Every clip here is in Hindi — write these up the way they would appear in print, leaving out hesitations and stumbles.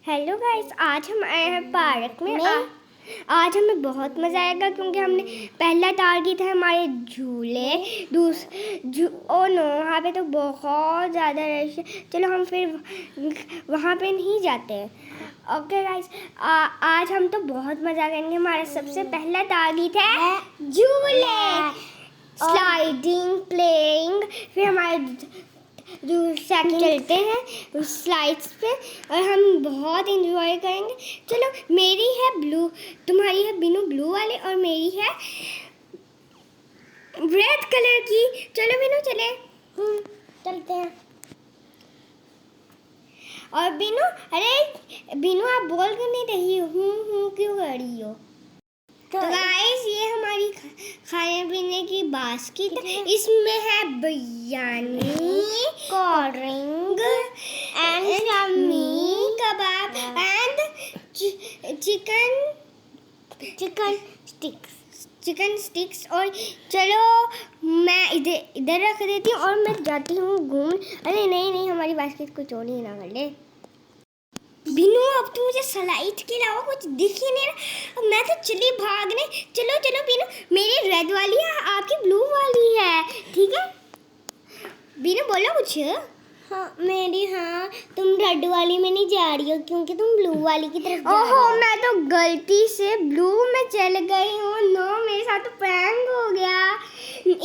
हेलो गाइस, आज हम आए हैं पार्क में। आज हमें बहुत मज़ा आएगा क्योंकि हमने पहला टारगेट है हमारे झूले। वहाँ पे तो बहुत ज़्यादा रश है। चलो हम फिर वहाँ पे नहीं जाते हैं। ओके गाइस, आज हम तो बहुत मज़ा करेंगे। हमारा सबसे पहला टारगेट है झूले, स्लाइडिंग, प्लेइंग। फिर हमारे जो साइकिल चलते हैं उस स्लाइड्स पे और हम बहुत इंजॉय करेंगे। चलो, मेरी है ब्लू, तुम्हारी है बिनू ब्लू वाले और मेरी है रेड कलर की। चलो बिनू चले, चलते हैं। और बिनू, अरे बिनू आप बोल क्यों नहीं रही हो? क्यों कर रही हो? तो गाइस, ये हमारी खाने पीने की बास्केट, इसमें है biryani, cold drink and meat kebab and chicken sticks. और चलो मैं इधर रख देती हूँ और मैं जाती हूँ घूम। अरे नहीं, हमारी बास्केट को चोरी ना कर ले। बिनू, अब तो मुझे स्लाइड के अलावा कुछ दिख ही नहीं रहा। मैं तो चली भागने। चलो बिनू, मेरी रेड वाली है, आपकी ब्लू वाली है, ठीक है? बिनू बोलो कुछ। हाँ मेरी, हाँ तुम रेड वाली में नहीं जा रही हो क्योंकि तुम ब्लू वाली की तरफ जा रही हो। ओहो, मैं तो गलती से ब्लू में चल गई हूँ। नो, मेरे साथ तो प्रैंक हो गया।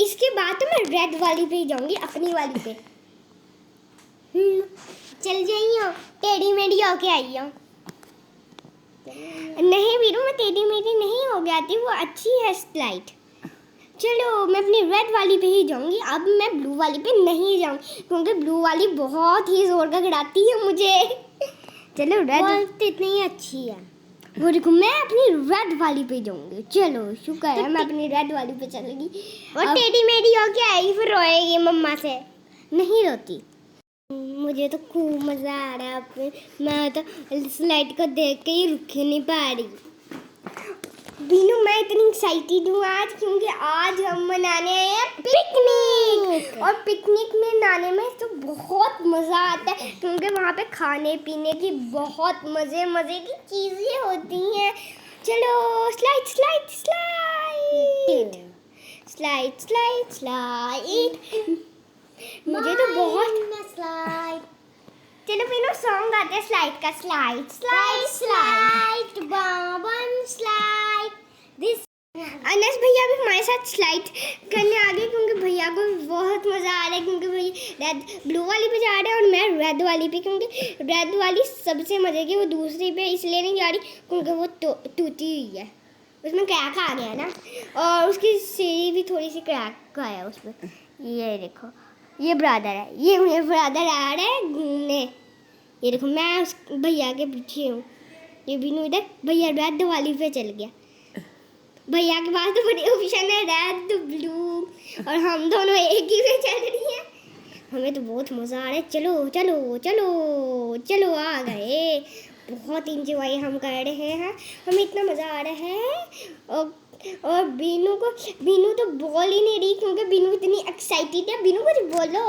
इसके बाद तो मैं रेड वाली पे ही जाऊंगी, अपनी वाली पे। चल जाइयो, टेढ़ी मेढ़ी होके आई हो। नहीं वीरू, मैं टेढ़ी मेढ़ी नहीं हो जाती, वो अच्छी है स्लाइड। चलो मैं अपनी रेड वाली पे ही जाऊंगी। अब मैं ब्लू वाली पे नहीं जाऊंगी क्योंकि ब्लू वाली बहुत ही जोर का गिराती है मुझे। चलो रेड इतनी अच्छी है। वो देखो, मैं अपनी रेड वाली पे जाऊंगी। चलो शुक्र है, मैं अपनी रेड वाली पे चलूंगी। और टेढ़ी मेढ़ी होके आएगी फिर रोएगी मम्मा से। नहीं रोती। मुझे तो खूब मज़ा आ रहा है। मैं तो स्लाइड को देख के ही रुक नहीं पा रही। बीनू, मैं इतनी एक्साइटेड हूँ आज क्योंकि आज हम मनाने आए हैं पिकनिक। और पिकनिक में नाने में तो बहुत मज़ा आता है क्योंकि वहाँ पे खाने पीने की बहुत मज़े की चीज़ें होती हैं। चलो slide slide slide slide slide slide. मुझे तो बहुत स्लाइड। चलो बिनू, सॉन्ग गाते हैं स्लाइड का। स्लाइड स्लाइड स्लाइड बाबन स्लाइड। दिस अनस भैया भी हमारे साथ स्लाइड करने आ गए क्योंकि भैया को बहुत मज़ा आ रहा है क्योंकि भैया रेड ब्लू वाली पे जा रहे हैं और मैं रेड वाली पे, क्योंकि रेड वाली सबसे मज़े की। वो दूसरी पे इसलिए नहीं जा रही क्योंकि वो टूटी हुई है, उसमें क्रैक आ गया ना, और उसकी सीढ़ी भी थोड़ी सी क्रैक आया उसमें। ये देखो, ये ब्रदर है, ये मेरे ब्रदर आ रहे हैं घूमने। ये देखो, मैं उस भैया के पीछे हूँ। ये बिनू इधर, भैया रेड वाली पे चल गया। भैया के पास तो बड़ी ऑप्शन है, रेड ब्लू, और हम दोनों एक ही पे चल रही हैं। हमें तो बहुत मज़ा आ रहा है। चलो चलो चलो चलो, आ गए। बहुत इंजॉय हम कर रहे हैं, हमें इतना मज़ा आ रहा है। और बीनू तो बोल ही नहीं रही क्योंकि बीनू इतनी एक्साइटेड है। बीनू कुछ बोलो।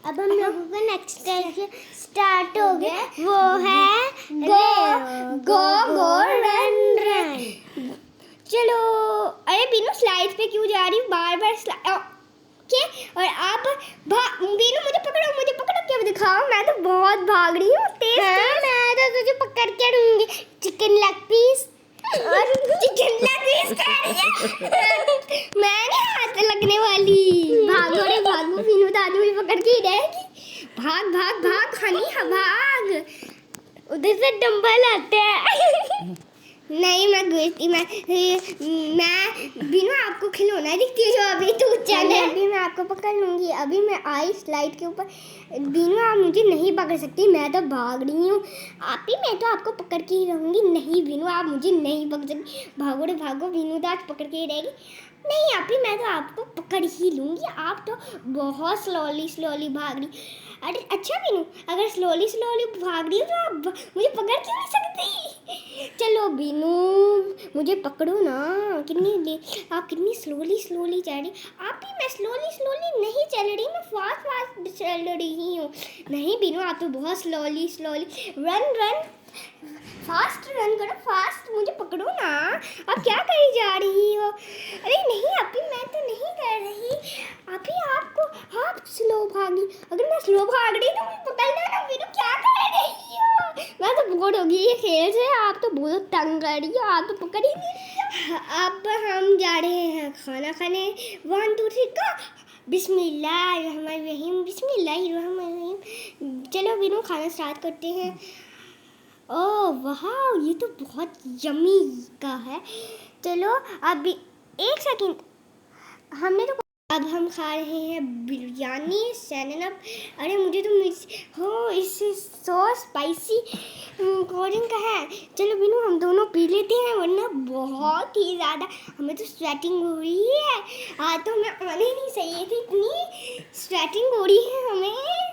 अब हम लोगों का नेक्स्ट स्टार्ट हो गया, वो है गो रन रन। चलो, अरे बीनू स्लाइड पे क्यों जा रही हूँ बार ओके। और आप बीनू, मुझे पकड़ो क्या दिखाओ। मैं तो बहुत भाग रही हूँ तेज। मैं तो तुझे पकड़ के दूंगी। चिकन लेग पीस और चिकन लेग पीस मैं नहीं हाथ लगने वाली। भागो रे भागो, बीनू दादू मुझे पकड़ के ही रहेगी। भाग हनी, भाग। उधर से डंबल आते हैं। नहीं, मैं बीनू आपको खिलौना दिखती है जो अभी तो चले। अभी मैं आपको पकड़ लूंगी। अभी मैं आई स्लाइड के ऊपर। बीनू, आप मुझे नहीं पकड़ सकती, मैं तो भाग रही हूँ। मैं तो आपको पकड़ के ही रहूंगी। नहीं बीनू, आप मुझे नहीं पकड़ सकती। भागो रे भागो, बीनू तो आज पकड़ के ही रहेगी। नहीं मैं तो आपको पकड़ ही लूंगी। आप तो बहुत स्लोली भाग रही। अरे अच्छा बीनू, अगर स्लोली भाग रही हो तो आप मुझे पकड़ क्यों नहीं सकती? चलो बीनू, मुझे पकड़ो ना। आप कितनी स्लोली चल रही। आप भी, मैं स्लोली नहीं चल रही, मैं फास्ट चल रही हूँ। नहीं बीनू, आप तो बहुत स्लोली रन फास्ट रन करो, फास्ट, मुझे पकड़ो ना। आप क्या करी जा रही हो? अरे नहीं अभी मैं तो नहीं कर रही, अभी आपको, आप स्लो भागी। अगर मैं स्लो भाग रही तो मुझे पकड़ लेना। वीनू क्या कर रही हो? मैं तो बोर हो गई ये खेल से, आप तो बहुत तंग कर रही हो, आप तो पकड़ ही नहीं रही हो। अब हम जा रहे हैं खाना खाने। 1 2 3 का बिस्मिल्लाहिर्रहमानिर्रहीम, बिस्मिल्लाहिर्रहमानिर्रहीम। चलो वीनू खाना स्टार्ट करते हैं। ओह वाह, ये तो बहुत यम्मी का है। चलो अभी एक सेकंड, हमने तो अब हम खा रहे हैं बिरयानी 7 अप। अरे मुझे तो मिर्च हो, इससे सो स्पाइसी कोल्ड ड्रिंक का है। चलो बिनू हम दोनों पी लेते हैं, वरना बहुत ही ज़्यादा हमें तो स्वेटिंग हो रही है। आज तो हमें आने ही नहीं चाहिए थी, इतनी स्वेटिंग हो रही है हमें।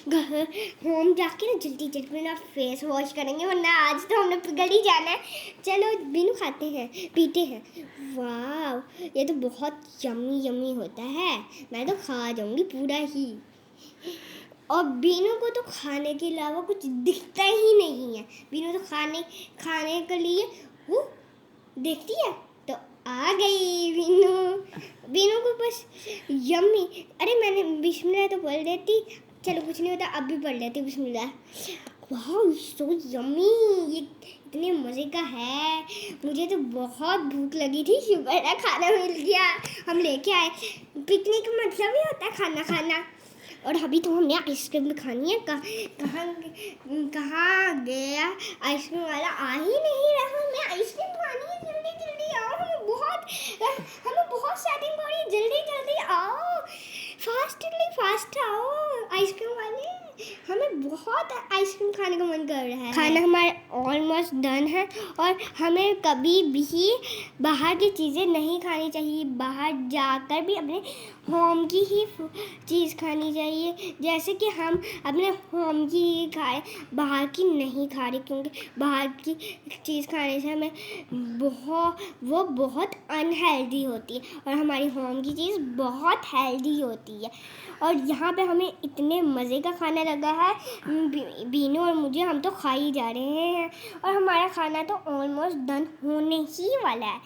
होम जाके ना जल्दी जल्दी ना फेस वॉश करेंगे, वरना आज तो हमने पिघल ही जाना है। चलो बिनू खाते हैं, पीते हैं। वाह ये तो बहुत यम्मी यम्मी होता है, मैं तो खा जाऊंगी पूरा ही। और बीनू को तो खाने के अलावा कुछ दिखता ही नहीं है। बीनू तो खाने के लिए वो देखती है तो आ गई बीनू को बस यम्मी। अरे मैंने बिस्मिल्लाह तो बोल देती, चलो कुछ नहीं होता, अब भी पढ़ लेती बिस्मिल्लाह। वाह सो यम्मी, ये इतने मज़े का है। मुझे तो बहुत भूख लगी थी, शुक्र है खाना मिल गया, हम लेके आए। पिकनिक का मतलब ही होता है खाना खाना। और अभी तो हमने आइसक्रीम भी खानी है। कहाँ गया आइसक्रीम वाला? आ ही नहीं रहा। हमें आइसक्रीम खानी है, जल्दी जल्दी आओ, हमें बहुत सेटिंग हो रही है, जल्दी जल्दी आओ, फास्ट आओ आइसक्रीम वाले, हमें बहुत आइसक्रीम खाने का मन कर रहा है। खाना हमारा ऑलमोस्ट डन है और हमें कभी भी बाहर की चीज़ें नहीं खानी चाहिए। बाहर जाकर भी अपने होम की ही चीज़ खानी चाहिए। जैसे कि हम अपने होम की ही खाएं, बाहर की नहीं खा रहे, क्योंकि बाहर की चीज़ खाने से हमें बहुत अनहेल्दी होती है और हमारी होम की चीज़ बहुत हेल्दी होती है। और यहाँ पे हमें इतने मज़े का खाना लगा है बीनू और मुझे, हम तो खा ही जा रहे हैं और हमारा खाना तो ऑलमोस्ट डन होने ही वाला है।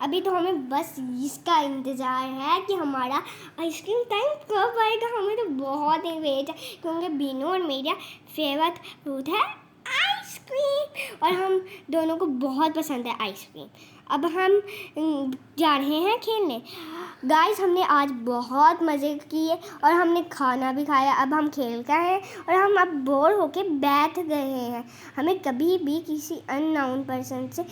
अभी तो हमें बस इसका इंतज़ार है कि हमारा आइसक्रीम टाइम कब आएगा। हमें तो बहुत ही वेट है, क्योंकि बीनू और मेरा फेवरेट फूड है आइसक्रीम और हम दोनों को बहुत पसंद है आइसक्रीम। अब हम जा रहे हैं खेलने। गाइस हमने आज बहुत मज़े किए और हमने खाना भी खाया। अब हम खेल कर हैं और हम अब बोर होके बैठ गए हैं। हमें कभी भी किसी अननोन पर्सन से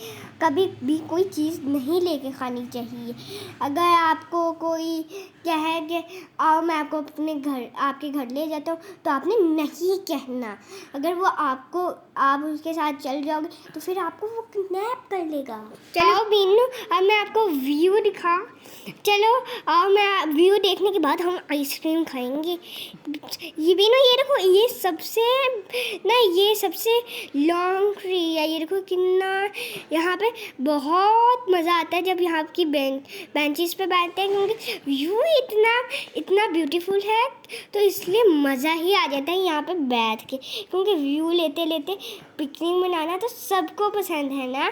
कभी भी कोई चीज़ नहीं लेके खानी चाहिए। अगर आपको कोई कहे कि आओ मैं आपको आपके घर ले जाता हूँ, तो आपने नहीं कहना। अगर वो आप उसके साथ चल जाओगे तो फिर आपको वो किडनैप कर लेगा। चलो बीनू अब मैं आपको व्यू दिखा। चलो आओ, मैं व्यू देखने के बाद हम आइसक्रीम खाएंगे। ये बीनू ये देखो, ये सबसे लॉन्ग ट्री है। ये देखो कितना यहाँ पे बहुत मज़ा आता है जब यहाँ की बेंचेस पे बैठते हैं, क्योंकि व्यू इतना ब्यूटीफुल है, तो इसलिए मज़ा ही आ जाता है यहाँ पे बैठ के। क्योंकि व्यू लेते लेते पिकनिक मनाना तो सबको पसंद है ना।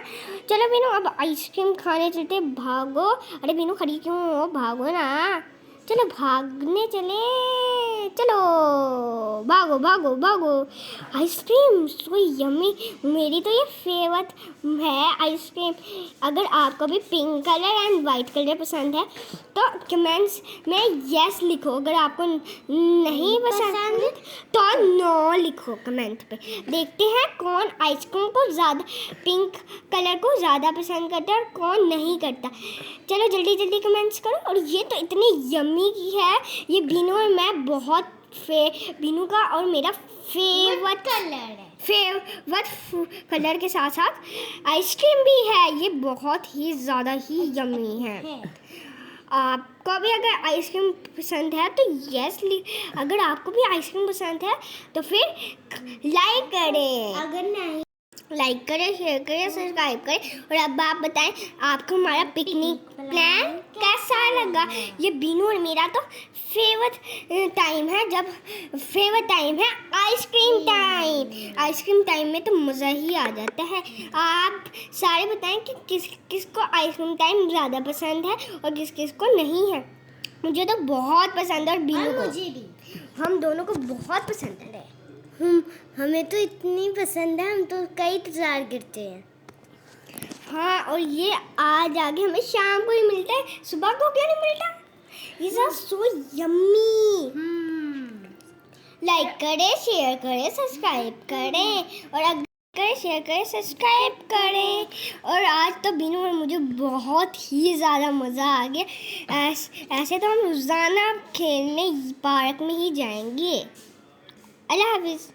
चलो बीनू अब आइसक्रीम खाने चलते, भागो। अरे बीनू खड़ी क्यों हो, भागो ना। चलो भागने चले, चलो भागो भागो भागो। आइसक्रीम सो यम्मी, मेरी तो ये फेवरेट है आइसक्रीम। अगर आपको भी pink colour and white colour पसंद है तो कमेंट्स में यस लिखो। अगर आपको नहीं पसंद तो नो लिखो कमेंट पे। देखते हैं कौन आइसक्रीम को ज़्यादा, पिंक कलर को ज़्यादा पसंद करता है और कौन नहीं करता। चलो जल्दी जल्दी कमेंट्स करो। और ये तो इतनी यम्मी की है, ये बीनू और मैं बहुत बीनू का और मेरा फेवरेट कलर है। फेवरेट कलर के साथ साथ आइसक्रीम भी है। ये बहुत ही ज़्यादा ही यम्मी है। आपको भी अगर आइसक्रीम पसंद है तो यस, अगर आपको भी आइसक्रीम पसंद है तो फिर लाइक करें। अगर नहीं लाइक करें, शेयर करें, सब्सक्राइब करें। और अब आप बताएं आपको हमारा पिकनिक प्लान कैसा लगा। ये बीनू और मेरा तो फेवरेट टाइम है, जब फेवरेट टाइम है आइसक्रीम टाइम। आइसक्रीम टाइम में तो मज़ा ही आ जाता है। आप सारे बताएं कि किसको आइसक्रीम टाइम ज़्यादा पसंद है और किस को नहीं है। मुझे तो बहुत पसंद है और बीनू को, मुझे भी, हम दोनों को बहुत पसंद है। हमें तो इतनी पसंद है, हम तो कई इंतजार करते हैं। हाँ, और ये आज आगे हमें शाम को ही मिलता है, सुबह को क्यों नहीं मिलता? Is so yummy. लाइक करें, शेयर करें, सब्सक्राइब करें और अगर करें, शेयर करें, सब्सक्राइब करें। और आज तो बीनू और मुझे बहुत ही ज़्यादा मज़ा आ गया। ऐसे तो हम रोज़ाना खेलने पार्क में ही जाएंगे। अल्लाह हाफिज़।